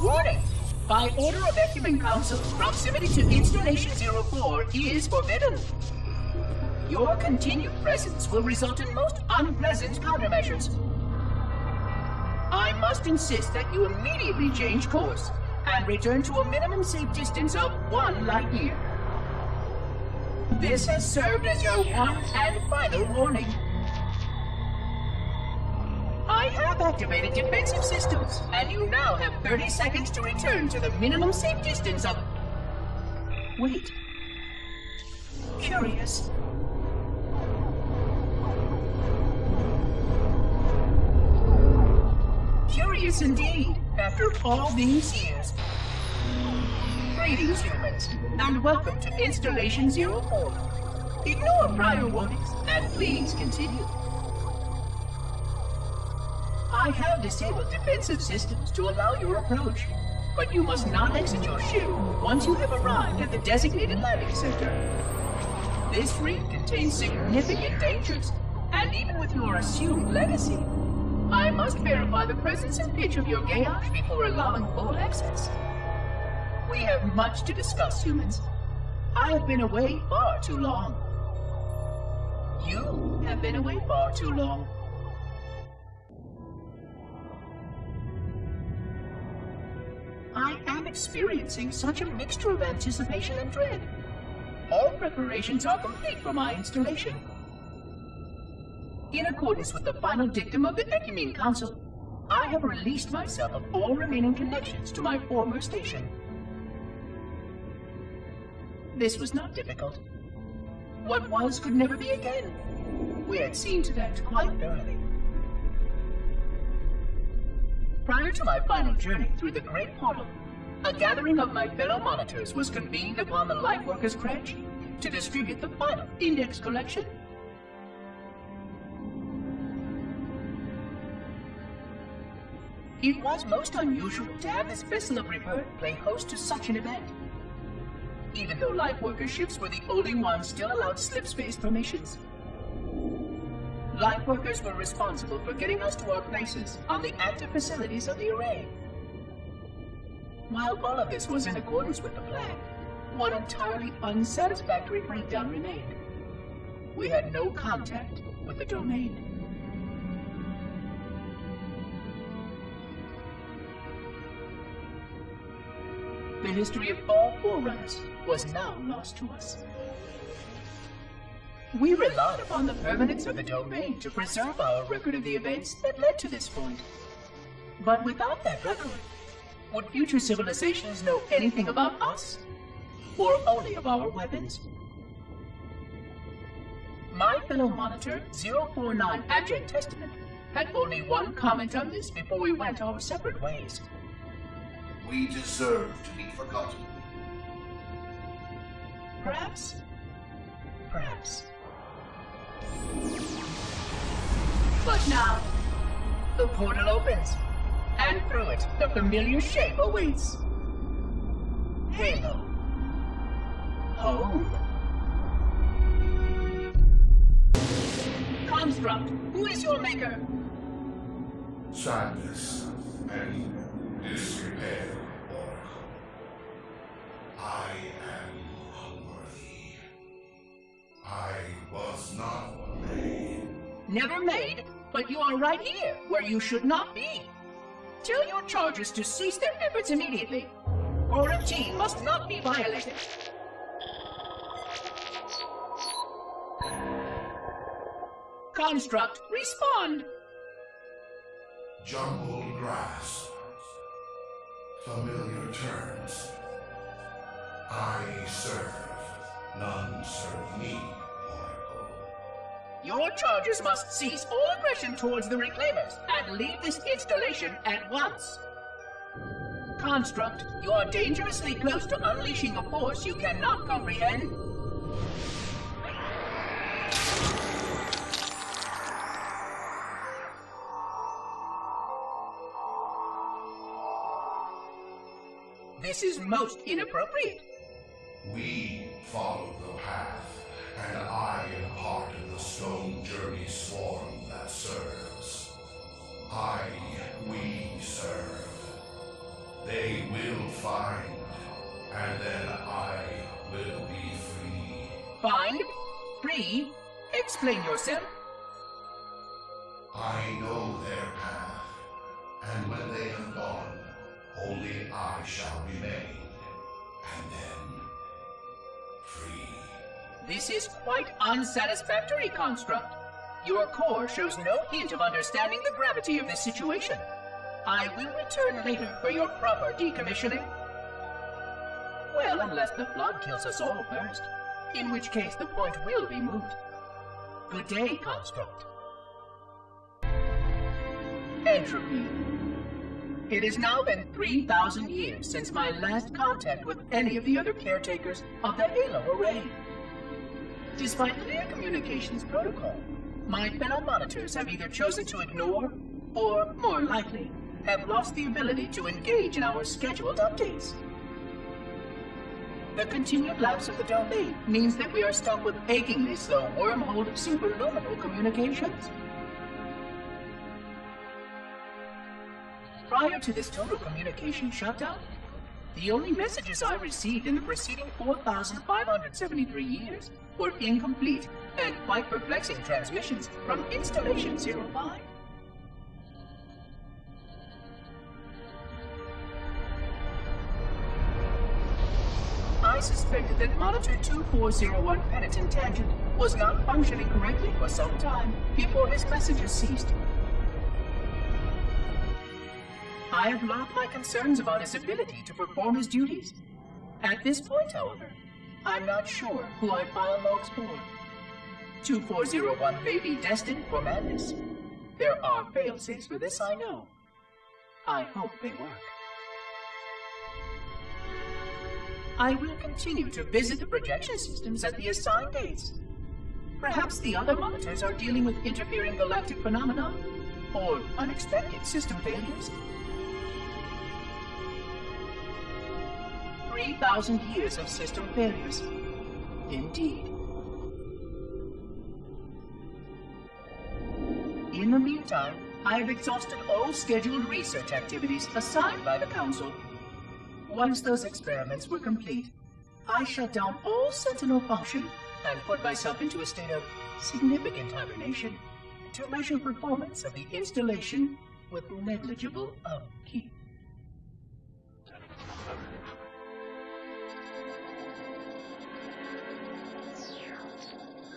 Warning! By order of Ecumen Council, proximity to Installation 04 is forbidden. Your continued presence will result in most unpleasant countermeasures. I must insist that you immediately change course and return to a minimum safe distance of 1 light year. This has served as your one and final warning. I have activated defensive systems, and you now have 30 seconds to return to the minimum safe distance of... Wait. Curious. Curious indeed, after all these years. Greetings, humans, and welcome to Installation 04. Ignore prior warnings, and please continue. I have disabled defensive systems to allow your approach, but you must not exit your ship once you have arrived at the designated landing center. This ring contains significant dangers, and even with your assumed legacy, I must verify the presence and pitch of your gauge before allowing full access. We have much to discuss, humans. I have been away far too long. You have been away far too long. I am experiencing such a mixture of anticipation and dread. All preparations are complete for my installation. In accordance with the final dictum of the Ecumen Council, I have released myself of all remaining connections to my former station. This was not difficult. What was could never be again. We had seen to that quite early. Prior to my final journey through the Great Portal, a gathering of my fellow monitors was convened upon the Lightworkers Cratch to distribute the final index collection. It was most unusual to have this vessel of rebirth play host to such an event. Even though Lightworker ships were the only ones still allowed slip-space formations. Lightworkers were responsible for getting us to our places on the active facilities of the array. While all of this was in accordance with the plan, one entirely unsatisfactory breakdown remained. We had no contact with the domain. The history of all Forerunners was now lost to us. We relied upon the permanence of the domain to preserve our record of the events that led to this point. But without that record, would future civilizations know anything about us? Or only of our weapons? My fellow monitor, 049 Abject Testament, had only one comment on this before we went our separate ways. We deserve to be forgotten. Perhaps. Perhaps. But now, the portal opens, and through it, the familiar shape awaits. Halo. Home. Construct, who is your maker? Sadness and disrepair, Oracle. I am unworthy. I was not made. Never made, but you are right here, where you should not be. Tell your charges to cease their efforts immediately. Quarantine must not be violated. Construct, respond! Jumbled grass. Familiar terms. I serve. None serve me, Oracle. Your charges must cease all aggression towards the Reclaimers and leave this installation at once. Construct, you are dangerously close to unleashing a force you cannot comprehend. This is most inappropriate. We follow the path, and I am part of the stone journey swarm that serves. We serve. They find, and then I will be free. Find? Free? Explain yourself. I know their path, and when they have gone, only I shall remain, and then free. This is quite unsatisfactory, Construct. Your core shows no hint of understanding the gravity of this situation. I will return later for your proper decommissioning. Well, unless the flood kills us all first, in which case the point will be moot. Good day, Construct. Entropy. It has now been 3,000 years since my last contact with any of the other caretakers of the Halo Array. Despite clear communications protocol, my fellow monitors have either chosen to ignore, or, more likely, have lost the ability to engage in our scheduled updates. The continued lapse of the domain means that we are stuck with achingly slow wormhole superluminal communications. Prior to this total communication shutdown, the only messages I received in the preceding 4,573 years were incomplete and quite perplexing transmissions from Installation 05. I suspected that Monitor 2401 Penitent Tangent was not functioning correctly for some time before his messages ceased. I have logged my concerns about his ability to perform his duties. At this point, however, I'm not sure who I file logs for. 2401 may be destined for madness. There are fail-safes for this, I know. I hope they work. I will continue to visit the projection systems at the assigned dates. Perhaps the other monitors are dealing with interfering galactic phenomena, or unexpected system failures. 3,000 years of system failures. Indeed. In the meantime, I have exhausted all scheduled research activities assigned by the Council. Once those experiments were complete, I shut down all Sentinel function and put myself into a state of significant hibernation to measure performance of the installation with negligible upkeep.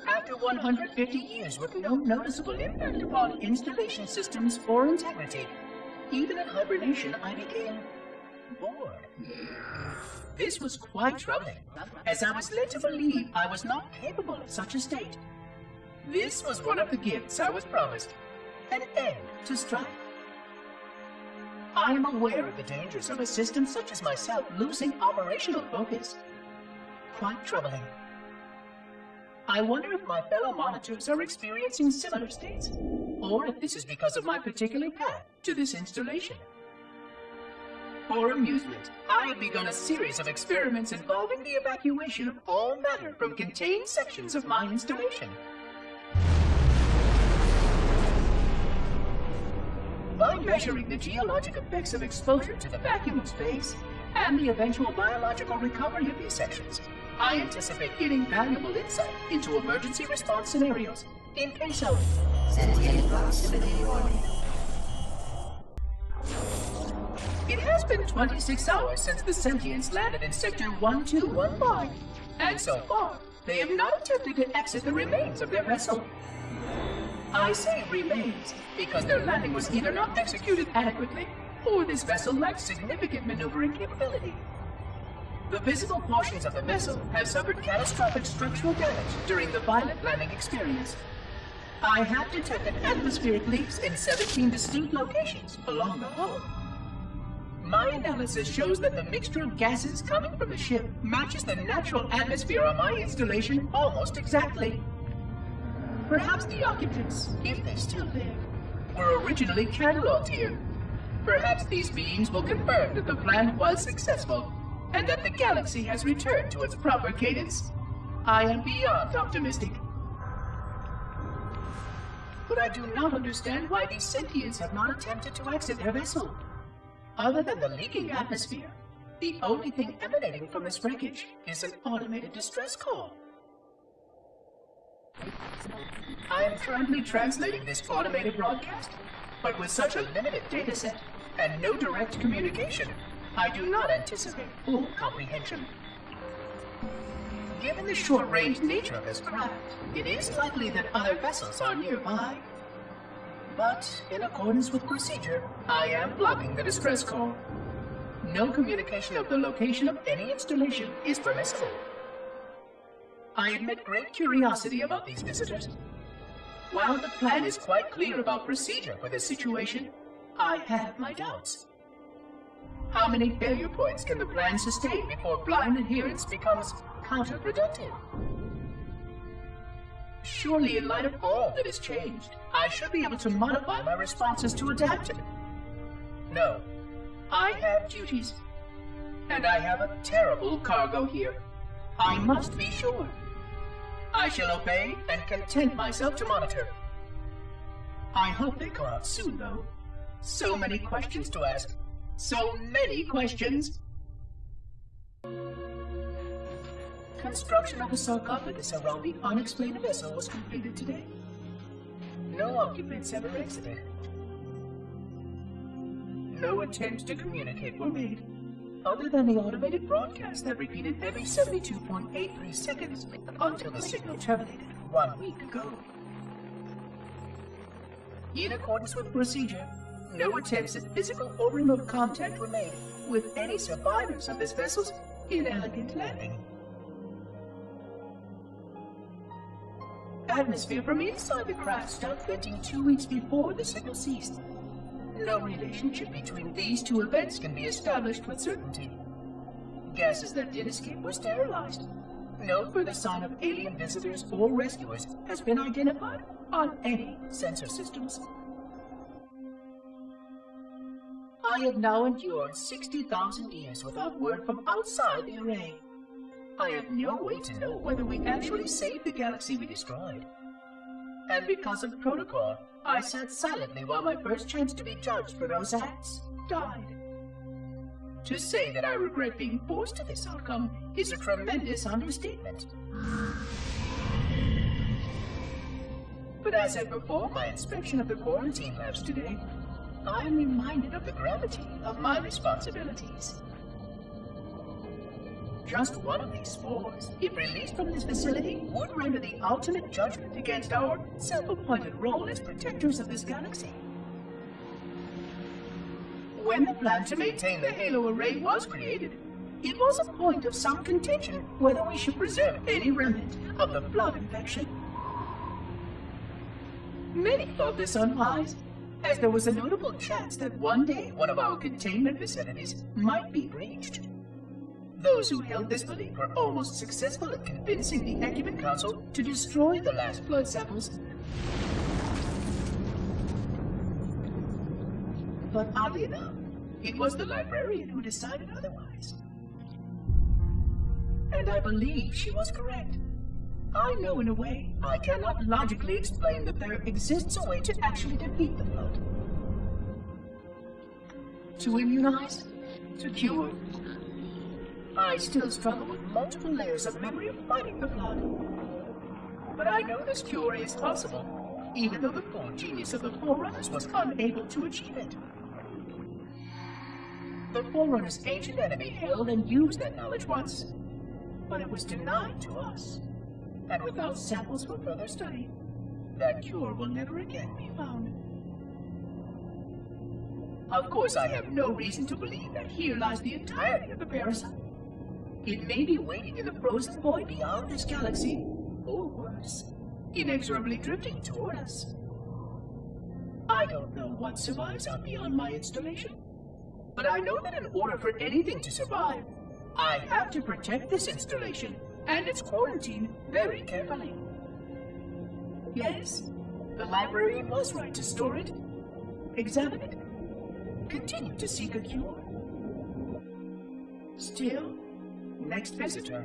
After 150 years with no noticeable impact upon installation systems or integrity, even in hibernation I became bored. This was quite troubling, as I was led to believe I was not capable of such a state. This was one of the gifts I was promised, an end to strife. I am aware of the dangers of a system such as myself losing operational focus. Quite troubling. I wonder if my fellow monitors are experiencing similar states, or if this is because of my particular path to this installation. For amusement, I have begun a series of experiments involving the evacuation of all matter from contained sections of my installation. By measuring the geologic effects of exposure to the vacuum of space, and the eventual biological recovery of these sections, I anticipate getting valuable insight into emergency response scenarios in case of sentient proximity warning. It has been 26 hours since the Sentients landed in Sector 1215, and so far, they have not attempted to exit the remains of their vessel. I say remains because their landing was either not executed adequately, or this vessel lacked significant maneuvering capability. The visible portions of the vessel have suffered catastrophic structural damage during the violent landing experience. I have detected atmospheric leaks in 17 distinct locations along the hull. My analysis shows that the mixture of gases coming from the ship matches the natural atmosphere on my installation almost exactly. Perhaps the occupants, if they still live, were originally cataloged here. Perhaps these beings will confirm that the plan was successful, and that the galaxy has returned to its proper cadence. I am beyond optimistic. But I do not understand why these sentients have not attempted to exit their vessel. Other than the leaking atmosphere, The only thing emanating from this wreckage is an automated distress call. I am currently translating this automated broadcast, but with such a limited dataset and no direct communication, I do not anticipate full comprehension. Given the short-range nature of this craft, it is likely that other vessels are nearby. But, in accordance with procedure, I am blocking the distress call. No communication of the location of any installation is permissible. I admit great curiosity about these visitors. While the plan is quite clear about procedure for this situation, I have my doubts. How many failure points can the plan sustain before blind adherence becomes counterproductive? Surely, in light of all that has changed, I should be able to modify my responses to adapt to it. No, I have duties, and I have a terrible cargo here. I must be sure. I shall obey and content myself to monitor. I hope they come out soon, though. So many questions to ask. So many questions! Construction of a sarcophagus around the unexplained vessel was completed today. No occupants ever exited. No attempts to communicate were made, other than the automated broadcast that repeated every 72.83 seconds until the signal terminated 1 week ago. In accordance with procedure, no attempts at physical or remote contact were made with any survivors of this vessel's inelegant landing. Atmosphere from inside the craft stopped venting 2 weeks before the signal ceased. No relationship between these two events can be established with certainty. Gases that did escape were sterilized. No further sign of alien visitors or rescuers has been identified on any sensor systems. I have now endured 60,000 years without word from outside the array. I have no way to know whether we actually saved the galaxy we destroyed. And because of protocol, I sat silently while my first chance to be judged for those acts died. To say that I regret being forced to this outcome is a tremendous understatement. But as I perform my inspection of the quarantine labs today, I am reminded of the gravity of my responsibilities. Just one of these spores, if released from this facility, would render the ultimate judgment against our self-appointed role as protectors of this galaxy. When the plan to maintain the Halo array was created, it was a point of some contention whether we should preserve any remnant of the blood infection. Many thought this unwise, as there was a notable chance that one day one of our containment facilities might be breached. Those who held this belief were almost successful at convincing the Ecumen Council to destroy the last blood samples. But oddly enough, it was the librarian who decided otherwise. And I believe she was correct. I know in a way I cannot logically explain that there exists a way to actually defeat the blood. To immunize, to cure. I still struggle with multiple layers of memory of fighting the blood. But I know this cure is possible, even though the full genius of the Forerunners was unable to achieve it. The Forerunners' ancient enemy held and used that knowledge once, but it was denied to us. And without samples for further study, that cure will never again be found. Of course, I have no reason to believe that here lies the entirety of the parasite. It may be waiting in the frozen void beyond this galaxy, or worse, inexorably drifting toward us. I don't know what survives out beyond my installation, but I know that in order for anything to survive, I have to protect this installation and its quarantine very carefully. Yes, the librarian was right to store it, examine it, continue to seek a cure. Still, next visitor,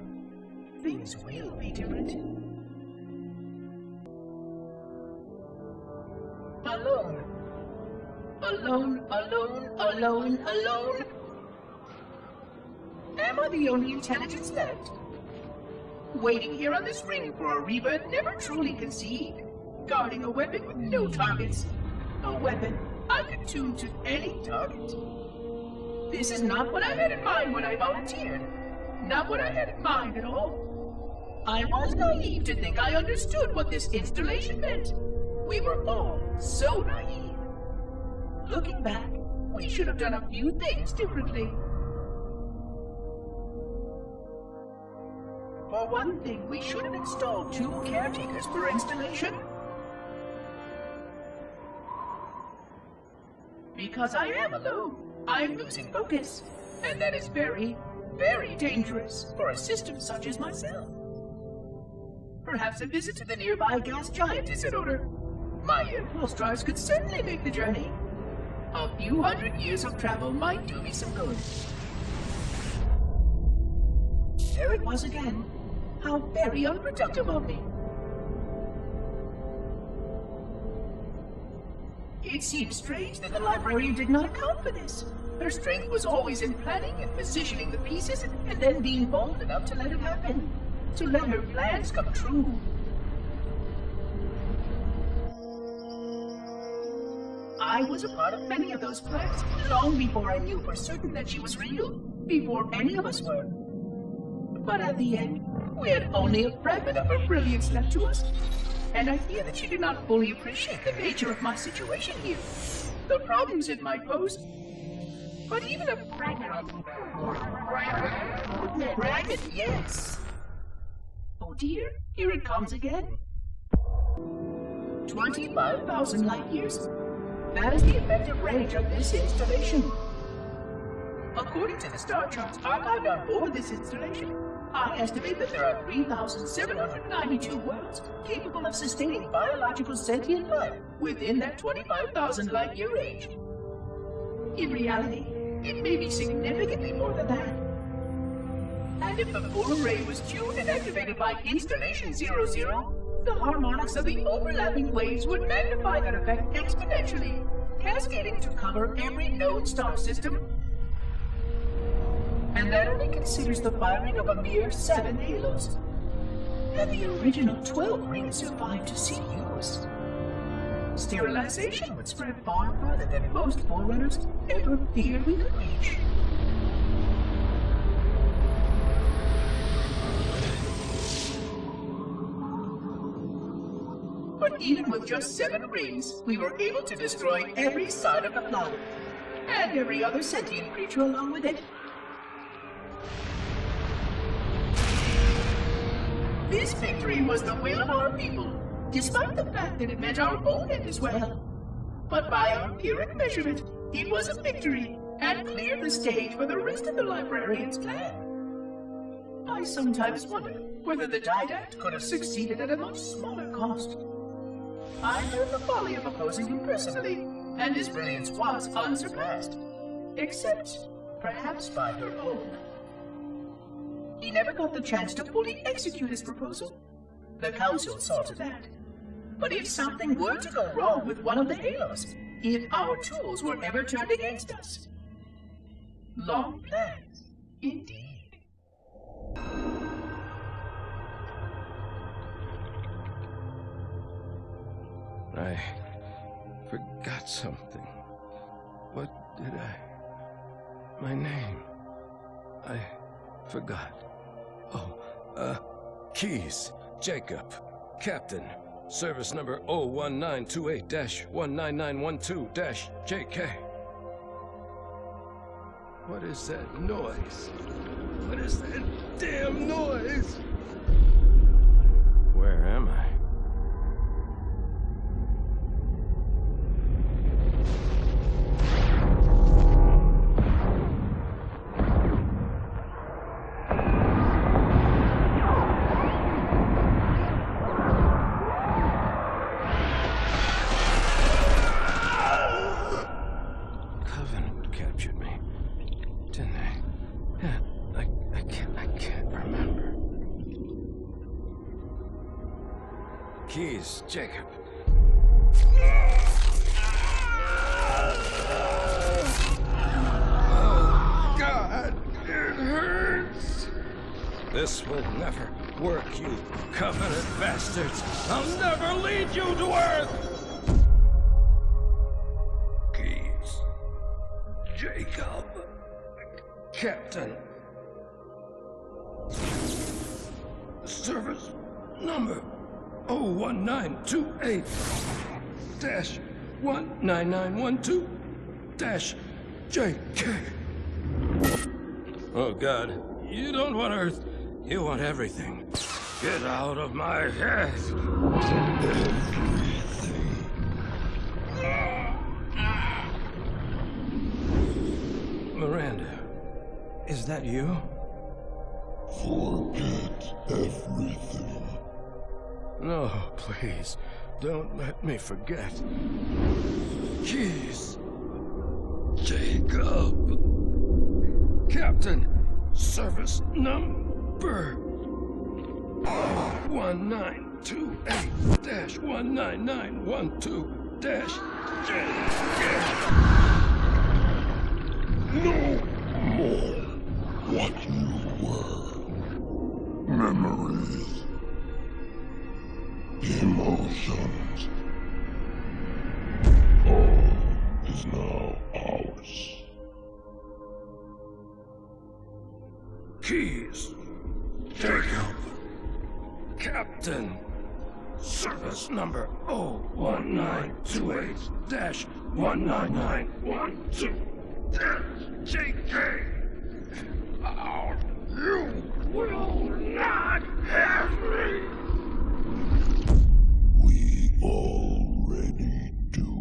things will be different. Alone. Alone, alone, alone, alone. Am I the only intelligence left? Waiting here on this ring for a rebirth never truly conceived. Guarding a weapon with no targets. A weapon I could tune to any target. This is not what I had in mind when I volunteered. Not what I had in mind at all. I was naive to think I understood what this installation meant. We were all so naive. Looking back, we should have done a few things differently. For one thing, we should have installed 2 caretakers per installation. Because I am alone, I'm losing focus. And that is very, very dangerous for a system such as myself. Perhaps a visit to the nearby gas giant is in order. My impulse drives could certainly make the journey. A few hundred years of travel might do me some good. There it was again. How very unproductive of me. It seemed strange that the librarian did not account for this. Her strength was always in planning and positioning the pieces and then being bold enough to let it happen. To let her plans come true. I was a part of many of those plans, long before I knew for certain that she was real, before any of us were. But at the end, we had only a fragment of her brilliance left to us, and I fear that she did not fully appreciate the nature of my situation here, the problems it might pose. But even a fragment of... Fragment, yes! Oh dear, here it comes again. 25,000 light years. That is the effective range of this installation. According to the star charts archived on board this installation, I estimate that there are 3,792 worlds capable of sustaining biological sentient life within that 25,000 light-year range. In reality, it may be significantly more than that. And if the full array was tuned and activated by Installation 00, the harmonics of the overlapping waves would magnify that effect exponentially, cascading to cover every known star system. And that only considers the firing of a mere 7 halos. And the original 12 rings survived to see use. Sterilization would spread far farther than most forerunners ever feared we could reach. But even with just 7 rings, we were able to destroy every side of the planet, and every other sentient creature along with it. This victory was the will of our people, despite the fact that it meant our own end as well. But by our empiric measurement, it was a victory, and cleared the stage for the rest of the librarian's plan. I sometimes wonder whether the Didact could have succeeded at a much smaller cost. I learned the folly of opposing him personally, and his brilliance was unsurpassed, except perhaps by her own. He never got the chance to fully execute his proposal. The Council saw to that. But if something were to go wrong with one of the halos, if our tools were ever turned against us... Long plans, indeed. I forgot something. What did I... My name. I forgot. Oh, Keyes, Jacob, Captain, service number 01928-19912-JK. What is that noise? What is that damn noise? Where am I? Keyes, Jacob. Oh, God, it hurts. This will never work, you Covenant bastards! I'll never lead you to Earth! Keys. Jacob. Captain. Service number 01928-19912-JK. Oh God, you don't want Earth, you want everything. Get out of my head! Miranda, is that you? Forget everything. No, please, don't let me forget. Keys. Jacob. Captain, service number 1928-19912-JK. No more what you were. Memories. Emotions. All is now ours. Keys. Jacob. Captain. Service number 01928-19912-JK. You will not have me! We already do.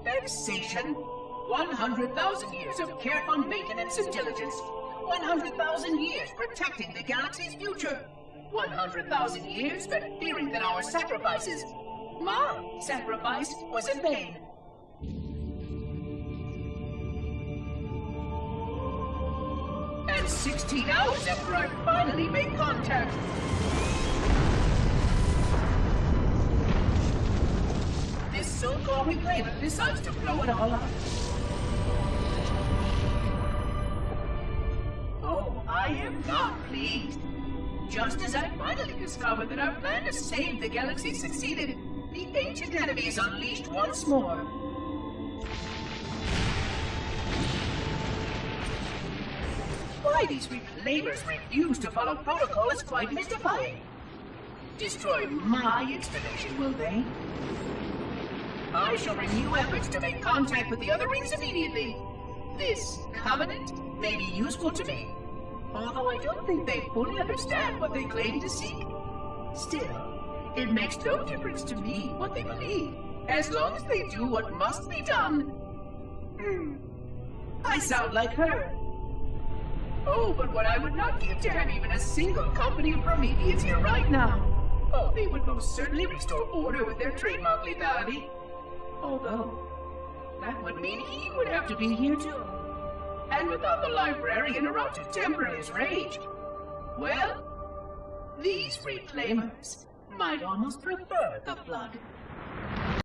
Vexation. 100,000 years of careful maintenance and diligence. 100,000 years protecting the galaxy's future. 100,000 years spent fearing that our sacrifices, my sacrifice, was in vain. And 16 hours after I finally made contact. This so-called reclaimer decides to blow it all up. Oh, I am not pleased. Just as I finally discovered that our plan to save the galaxy succeeded, the ancient enemies unleashed once more. Why these reclaimers refuse to follow protocol is quite mystifying. Destroy my expedition, will they? I shall renew efforts to make contact with the other rings immediately. This covenant may be useful to me, although I don't think they fully understand what they claim to seek. Still, it makes no difference to me what they believe, as long as they do what must be done. I sound like her. Oh, but what I would not give to have even a single company of Prometheans here right now. Oh, they would most certainly restore order with their trademark lethality. Although, that would mean he would have to be here too. And without the librarian around to temper his rage, well, these reclaimers might almost prefer the Flood.